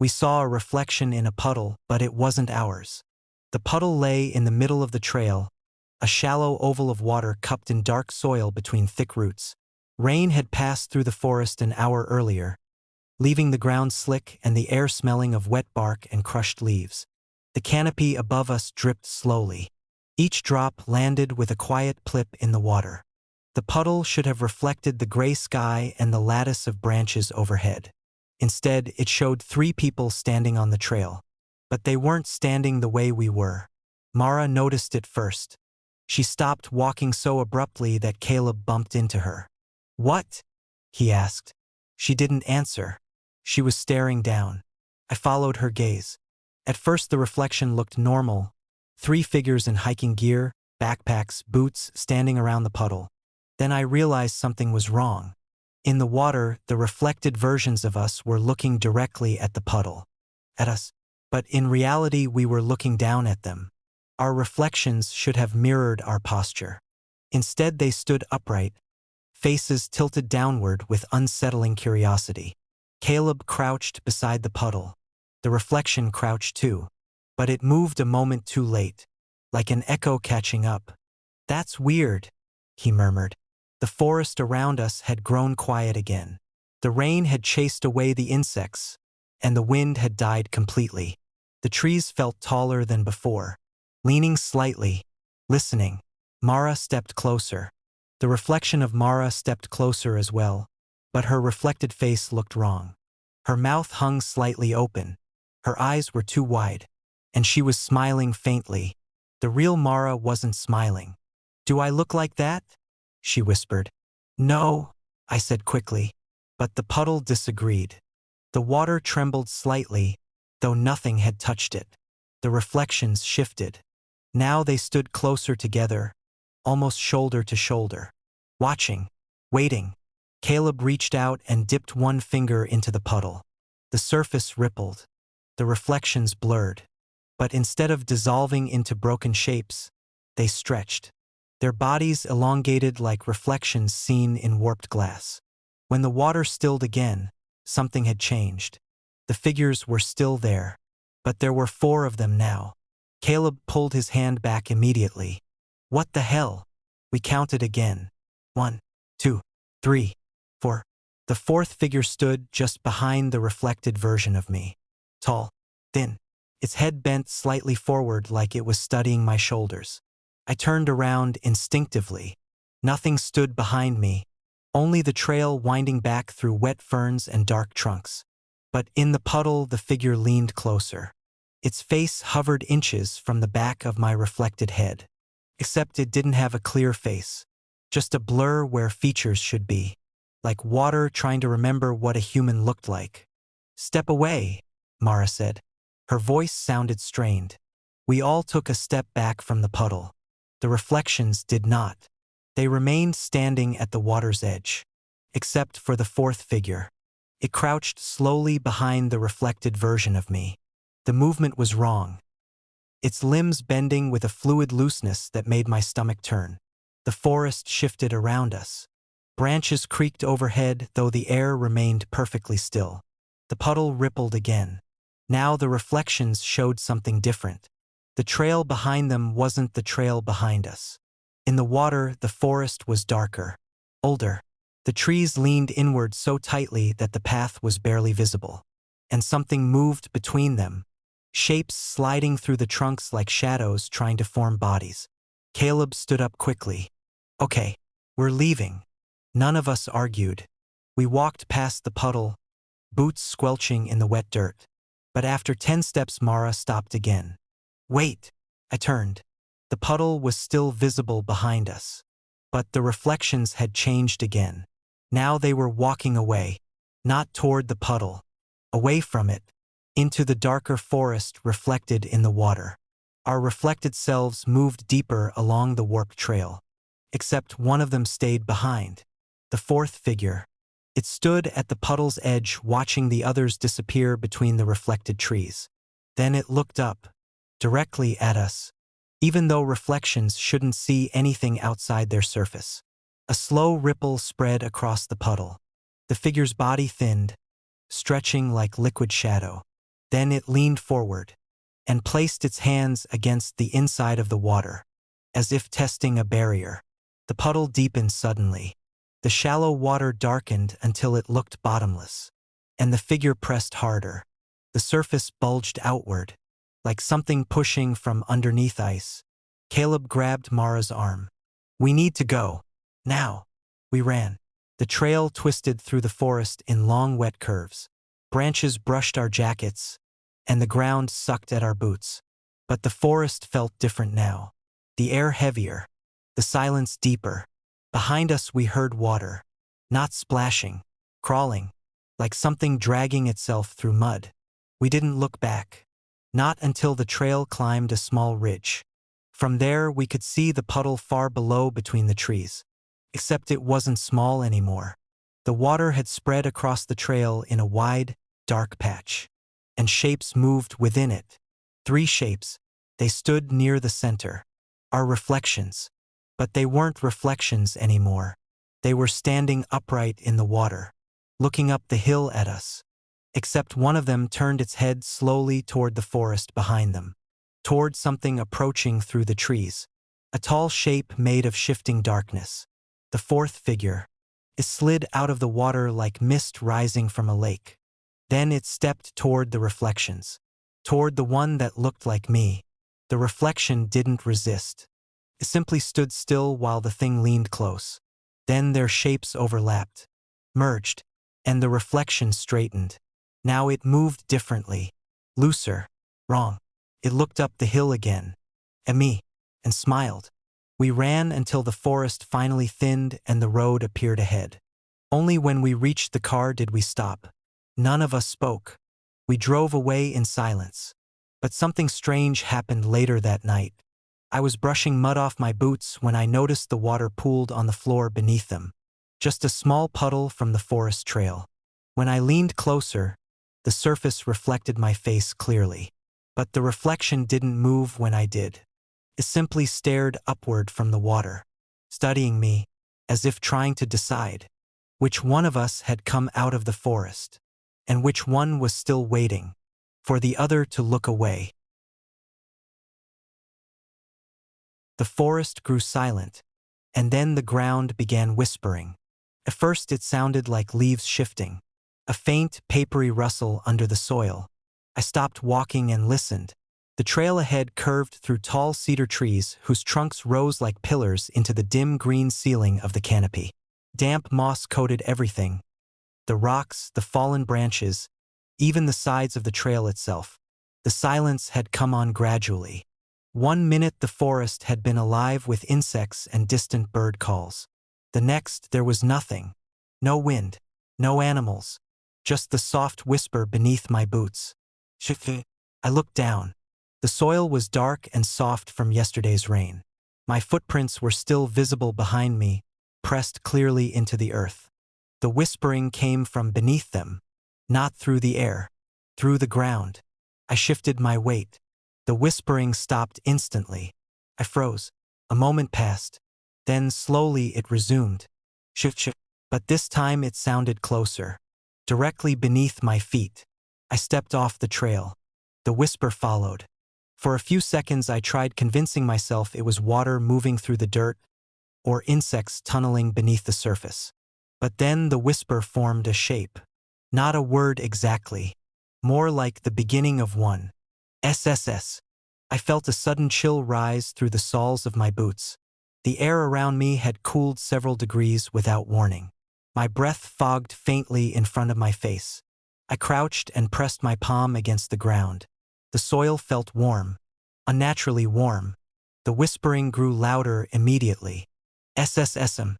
We saw a reflection in a puddle, but it wasn't ours. The puddle lay in the middle of the trail, a shallow oval of water cupped in dark soil between thick roots. Rain had passed through the forest an hour earlier, leaving the ground slick and the air smelling of wet bark and crushed leaves. The canopy above us dripped slowly. Each drop landed with a quiet plip in the water. The puddle should have reflected the gray sky and the lattice of branches overhead. Instead, it showed 3 people standing on the trail. But they weren't standing the way we were. Mara noticed it first. She stopped walking so abruptly that Caleb bumped into her. "What?" he asked. She didn't answer. She was staring down. I followed her gaze. At first the reflection looked normal. 3 figures in hiking gear, backpacks, boots, standing around the puddle. Then I realized something was wrong. In the water, the reflected versions of us were looking directly at the puddle. At us. But in reality we were looking down at them. Our reflections should have mirrored our posture. Instead they stood upright, faces tilted downward with unsettling curiosity. Caleb crouched beside the puddle. The reflection crouched too, but it moved a moment too late, like an echo catching up. "That's weird," he murmured. The forest around us had grown quiet again. The rain had chased away the insects, and the wind had died completely. The trees felt taller than before. Leaning slightly, listening, Mara stepped closer. The reflection of Mara stepped closer as well, but her reflected face looked wrong. Her mouth hung slightly open. Her eyes were too wide, and she was smiling faintly. The real Mara wasn't smiling. "Do I look like that?" she whispered. "No," I said quickly, but the puddle disagreed. The water trembled slightly, though nothing had touched it. The reflections shifted. Now they stood closer together, almost shoulder to shoulder. Watching, waiting. Caleb reached out and dipped one finger into the puddle. The surface rippled. The reflections blurred. But instead of dissolving into broken shapes, they stretched. Their bodies elongated like reflections seen in warped glass. When the water stilled again, something had changed. The figures were still there, but there were 4 of them now. Caleb pulled his hand back immediately. "What the hell?" We counted again. 1, 2, 3, 4. The 4th figure stood just behind the reflected version of me. Tall, thin, its head bent slightly forward like it was studying my shoulders. I turned around instinctively. Nothing stood behind me, only the trail winding back through wet ferns and dark trunks. But in the puddle the figure leaned closer. Its face hovered inches from the back of my reflected head. Except it didn't have a clear face, just a blur where features should be, like water trying to remember what a human looked like. "Step away," Mara said. Her voice sounded strained. We all took a step back from the puddle. The reflections did not. They remained standing at the water's edge, except for the 4th figure. It crouched slowly behind the reflected version of me. The movement was wrong, its limbs bending with a fluid looseness that made my stomach turn. The forest shifted around us. Branches creaked overhead, though the air remained perfectly still. The puddle rippled again. Now the reflections showed something different. The trail behind them wasn't the trail behind us. In the water, the forest was darker, older. The trees leaned inward so tightly that the path was barely visible. And something moved between them, shapes sliding through the trunks like shadows trying to form bodies. Caleb stood up quickly. "Okay, we're leaving." None of us argued. We walked past the puddle, boots squelching in the wet dirt. But after 10 steps Mara stopped again. "Wait." I turned. The puddle was still visible behind us. But the reflections had changed again. Now they were walking away, not toward the puddle, away from it, into the darker forest reflected in the water. Our reflected selves moved deeper along the warped trail. Except one of them stayed behind. The 4th figure. It stood at the puddle's edge watching the others disappear between the reflected trees. Then it looked up, directly at us, even though reflections shouldn't see anything outside their surface. A slow ripple spread across the puddle. The figure's body thinned, stretching like liquid shadow. Then it leaned forward and placed its hands against the inside of the water, as if testing a barrier. The puddle deepened suddenly. The shallow water darkened until it looked bottomless, and the figure pressed harder. The surface bulged outward, like something pushing from underneath ice. Caleb grabbed Mara's arm. "We need to go. Now." We ran. The trail twisted through the forest in long wet curves. Branches brushed our jackets, and the ground sucked at our boots. But the forest felt different now. The air heavier, the silence deeper. Behind us we heard water, not splashing, crawling, like something dragging itself through mud. We didn't look back, not until the trail climbed a small ridge. From there we could see the puddle far below between the trees. Except it wasn't small anymore. The water had spread across the trail in a wide, dark patch, and shapes moved within it. 3 shapes. They stood near the center. Our reflections. But they weren't reflections anymore. They were standing upright in the water, looking up the hill at us. Except one of them turned its head slowly toward the forest behind them, toward something approaching through the trees. A tall shape made of shifting darkness. The 4th figure. It slid out of the water like mist rising from a lake. Then it stepped toward the reflections, toward the one that looked like me. The reflection didn't resist. It simply stood still while the thing leaned close. Then their shapes overlapped, merged, and the reflection straightened. Now it moved differently, looser, wrong. It looked up the hill again, at me, and smiled. We ran until the forest finally thinned and the road appeared ahead. Only when we reached the car did we stop. None of us spoke. We drove away in silence. But something strange happened later that night. I was brushing mud off my boots when I noticed the water pooled on the floor beneath them. Just a small puddle from the forest trail. When I leaned closer, the surface reflected my face clearly. But the reflection didn't move when I did. It simply stared upward from the water, studying me, as if trying to decide which one of us had come out of the forest, and which one was still waiting for the other to look away. The forest grew silent, and then the ground began whispering. At first it sounded like leaves shifting, a faint, papery rustle under the soil. I stopped walking and listened. The trail ahead curved through tall cedar trees whose trunks rose like pillars into the dim green ceiling of the canopy. Damp moss coated everything, the rocks, the fallen branches, even the sides of the trail itself. The silence had come on gradually. 1 minute the forest had been alive with insects and distant bird calls. The next there was nothing. No wind, no animals, just the soft whisper beneath my boots. I looked down. The soil was dark and soft from yesterday's rain. My footprints were still visible behind me, pressed clearly into the earth. The whispering came from beneath them, not through the air, through the ground. I shifted my weight. The whispering stopped instantly. I froze. A moment passed. Then slowly it resumed. But this time it sounded closer, directly beneath my feet. I stepped off the trail. The whisper followed. For a few seconds I tried convincing myself it was water moving through the dirt or insects tunneling beneath the surface. But then the whisper formed a shape. Not a word exactly. More like the beginning of one. SSS. I felt a sudden chill rise through the soles of my boots. The air around me had cooled several degrees without warning. My breath fogged faintly in front of my face. I crouched and pressed my palm against the ground. The soil felt warm, unnaturally warm. The whispering grew louder immediately. SSSM.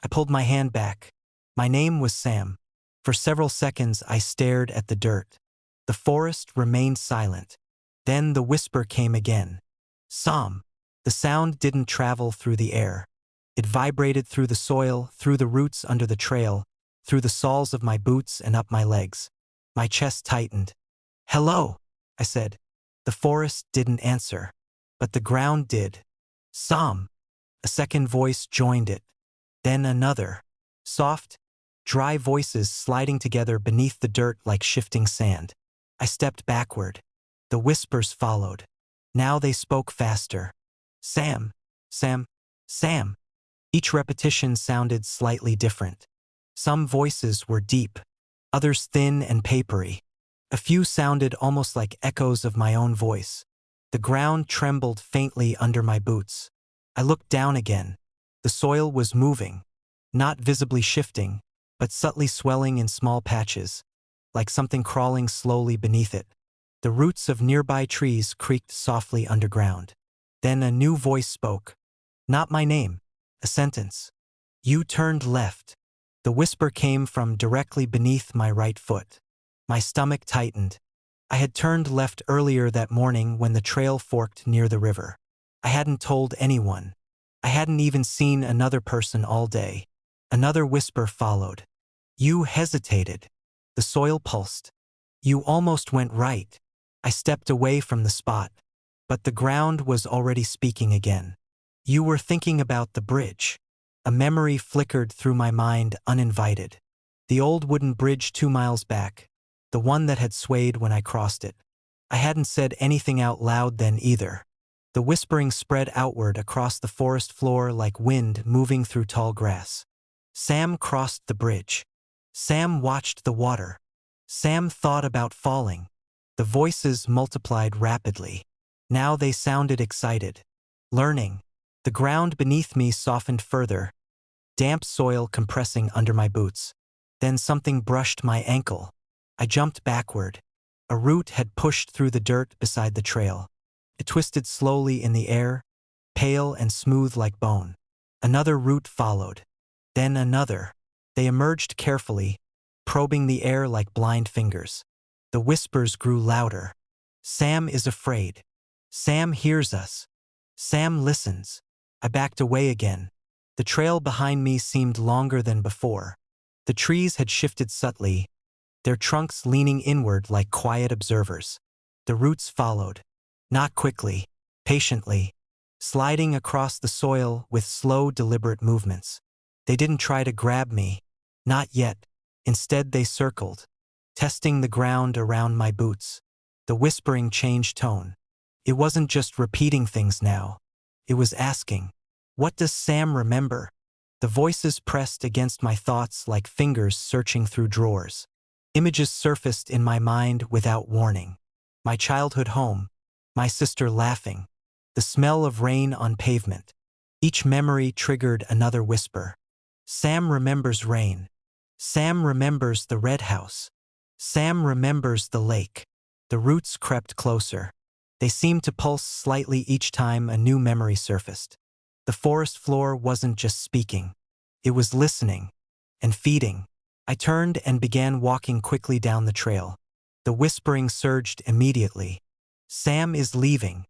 I pulled my hand back. My name was Sam. For several seconds I stared at the dirt. The forest remained silent. Then the whisper came again. Sam. The sound didn't travel through the air. It vibrated through the soil, through the roots under the trail, through the soles of my boots and up my legs. My chest tightened. Hello, I said. The forest didn't answer, but the ground did. Sam. A second voice joined it. Then another. Soft, dry voices sliding together beneath the dirt like shifting sand. I stepped backward. The whispers followed. Now they spoke faster. Sam, Sam, Sam. Each repetition sounded slightly different. Some voices were deep, others thin and papery. A few sounded almost like echoes of my own voice. The ground trembled faintly under my boots. I looked down again. The soil was moving, not visibly shifting, but subtly swelling in small patches, like something crawling slowly beneath it. The roots of nearby trees creaked softly underground. Then a new voice spoke. Not my name, a sentence. You turned left. The whisper came from directly beneath my right foot. My stomach tightened. I had turned left earlier that morning when the trail forked near the river. I hadn't told anyone. I hadn't even seen another person all day. Another whisper followed. You hesitated. The soil pulsed. You almost went right. I stepped away from the spot, but the ground was already speaking again. You were thinking about the bridge. A memory flickered through my mind uninvited. The old wooden bridge 2 miles back, the one that had swayed when I crossed it. I hadn't said anything out loud then either. The whispering spread outward across the forest floor like wind moving through tall grass. Sam crossed the bridge. Sam watched the water. Sam thought about falling. The voices multiplied rapidly. Now they sounded excited. Learning. The ground beneath me softened further, damp soil compressing under my boots. Then something brushed my ankle. I jumped backward. A root had pushed through the dirt beside the trail. It twisted slowly in the air, pale and smooth like bone. Another root followed. Then another. They emerged carefully, probing the air like blind fingers. The whispers grew louder. Sam is afraid. Sam hears us. Sam listens. I backed away again. The trail behind me seemed longer than before. The trees had shifted subtly, their trunks leaning inward like quiet observers. The roots followed. Not quickly, patiently, sliding across the soil with slow, deliberate movements. They didn't try to grab me. Not yet. Instead they circled, testing the ground around my boots. The whispering changed tone. It wasn't just repeating things now. It was asking, what does Sam remember? The voices pressed against my thoughts like fingers searching through drawers. Images surfaced in my mind without warning. My childhood home, my sister laughing, the smell of rain on pavement. Each memory triggered another whisper. Sam remembers rain. Sam remembers the red house. Sam remembers the lake. The roots crept closer. They seemed to pulse slightly each time a new memory surfaced. The forest floor wasn't just speaking. It was listening and feeding. I turned and began walking quickly down the trail. The whispering surged immediately. Sam is leaving.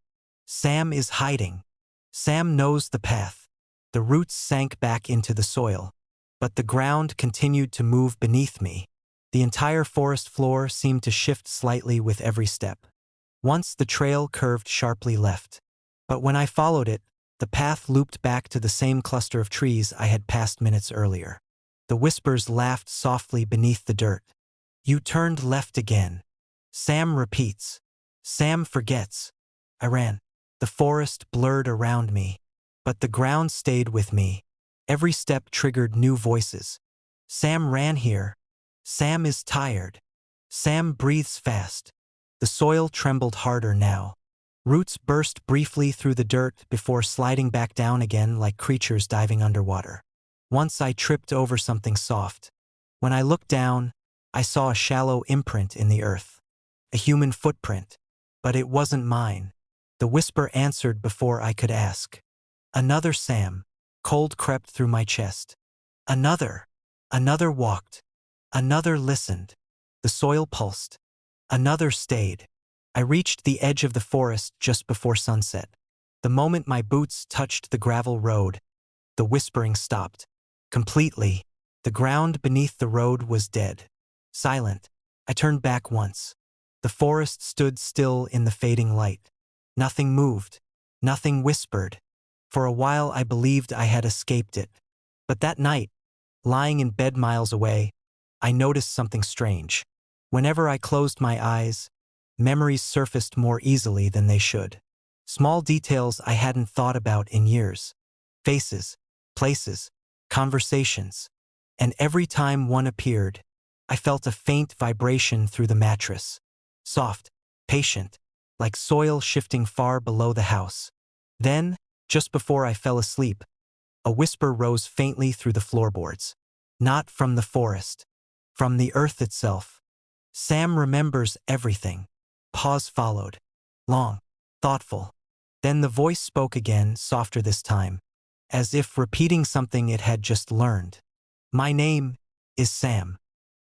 Sam is hiding. Sam knows the path. The roots sank back into the soil, but the ground continued to move beneath me. The entire forest floor seemed to shift slightly with every step. Once the trail curved sharply left, but when I followed it, the path looped back to the same cluster of trees I had passed minutes earlier. The whispers laughed softly beneath the dirt. You turned left again. Sam repeats. Sam forgets. I ran. The forest blurred around me, but the ground stayed with me. Every step triggered new voices. Sam ran here. Sam is tired. Sam breathes fast. The soil trembled harder now. Roots burst briefly through the dirt before sliding back down again like creatures diving underwater. Once I tripped over something soft. When I looked down, I saw a shallow imprint in the earth. A human footprint. But it wasn't mine. The whisper answered before I could ask. Another Sam. Cold crept through my chest. Another. Another walked. Another listened. The soil pulsed. Another stayed. I reached the edge of the forest just before sunset. The moment my boots touched the gravel road, the whispering stopped. Completely. The ground beneath the road was dead. Silent. I turned back once. The forest stood still in the fading light. Nothing moved. Nothing whispered. For a while I believed I had escaped it. But that night, lying in bed miles away, I noticed something strange. Whenever I closed my eyes, Memories surfaced more easily than they should. Small details I hadn't thought about in years. Faces, places, conversations. And every time one appeared, I felt a faint vibration through the mattress. Soft, patient, like soil shifting far below the house. Then, just before I fell asleep, a whisper rose faintly through the floorboards. Not from the forest. From the earth itself. Sam remembers everything. Pause followed. Long. Thoughtful. Then the voice spoke again, softer this time, as if repeating something it had just learned. My name is Sam.